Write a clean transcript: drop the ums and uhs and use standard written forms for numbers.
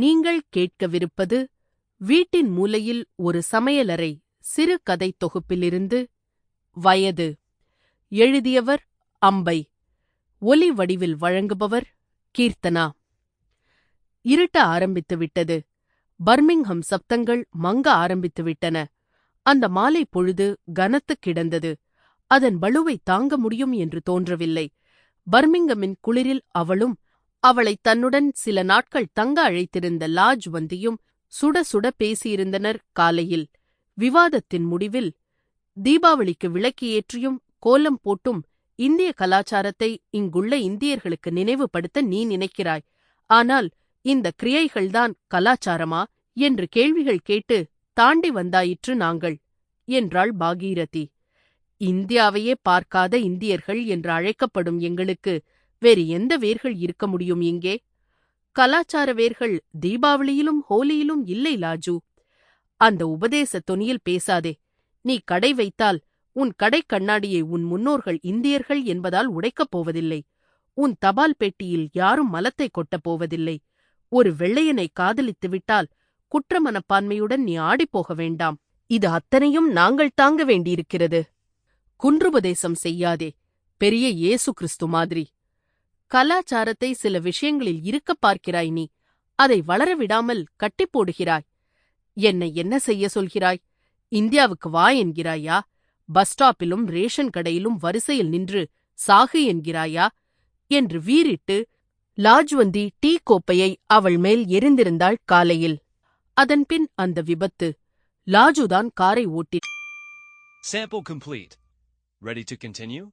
நீங்கள் கேட்கவிருப்பது வீட்டின் மூலையில் ஒரு சமையலறை சிறு கதை தொகுப்பிலிருந்து. வயது. எழுதியவர் அம்பை. ஒலி வடிவில் வழங்குபவர் கீர்த்தனா. இருட்ட ஆரம்பித்துவிட்டது. பர்மிங்ஹம் சப்தங்கள் மங்க ஆரம்பித்துவிட்டன. அந்த மாலை பொழுது கனத்துக் கிடந்தது. அதன் வலுவை தாங்க முடியும் என்று தோன்றவில்லை. பர்மிங்கமின் குளிரில் அவளும் அவளைத் தன்னுடன் சில நாட்கள் தங்க அழைத்திருந்த லாஜ்வந்தியும் சுட சுட பேசியிருந்தனர். காலையில் விவாதத்தின் முடிவில், தீபாவளிக்கு விளக்கு ஏற்றியும் கோலம் போட்டும் இந்திய கலாச்சாரத்தை இங்குள்ள இந்தியர்களுக்கு நினைவுபடுத்த நீ நினைக்கிறாய். ஆனால் இந்த கிரியைகள்தான் கலாச்சாரமா என்று கேள்விகள் கேட்டு தாண்டி வந்தாயிற்று நாங்கள் என்றாள் பாகீரதி. இந்தியாவையே பார்க்காத இந்தியர்கள் என்று அழைக்கப்படும் எங்களுக்கு வேறு எந்த வேர்கள் இருக்க முடியும் இங்கே? கலாச்சார வேர்கள் தீபாவளியிலும் ஹோலியிலும் இல்லை லாஜு. அந்த உபதேச தொனியில் பேசாதே. நீ கடை வைத்தால் உன் கடை கண்ணாடியை உன் முன்னோர்கள் இந்தியர்கள் என்பதால் உடைக்கப் போவதில்லை. உன் தபால் பெட்டியில் யாரும் மலத்தை கொட்டப் போவதில்லை. ஒரு வெள்ளையனை காதலித்துவிட்டால் குற்ற மனப்பான்மையுடன் நீ ஆடிப்போக வேண்டாம். இது அத்தனையும் நாங்கள் தாங்க வேண்டியிருக்கிறது. குன்றுபதேசம் செய்யாதே, பெரிய இயேசு கிறிஸ்து மாதிரி. கலாச்சாரத்தை சில விஷயங்களில் இருக்கப் பார்க்கிறாய் நீ. அதை வளரவிடாமல் கட்டிப் போடுகிறாய். என்னை என்ன செய்ய சொல்கிறாய்? இந்தியாவுக்கு வா என்கிறாயா? பஸ் ஸ்டாப்பிலும் ரேஷன் கடையிலும் வரிசையில் நின்று சாகு என்கிறாயா என்று வீறிட்டு லாஜ்வந்தி டீ கோப்பையை அவள் மேல் எரிந்திருந்தாள் காலையில். அதன்பின் அந்த விபத்து. லாஜுதான் காரை ஓட்டி. Sample complete. Ready to continue?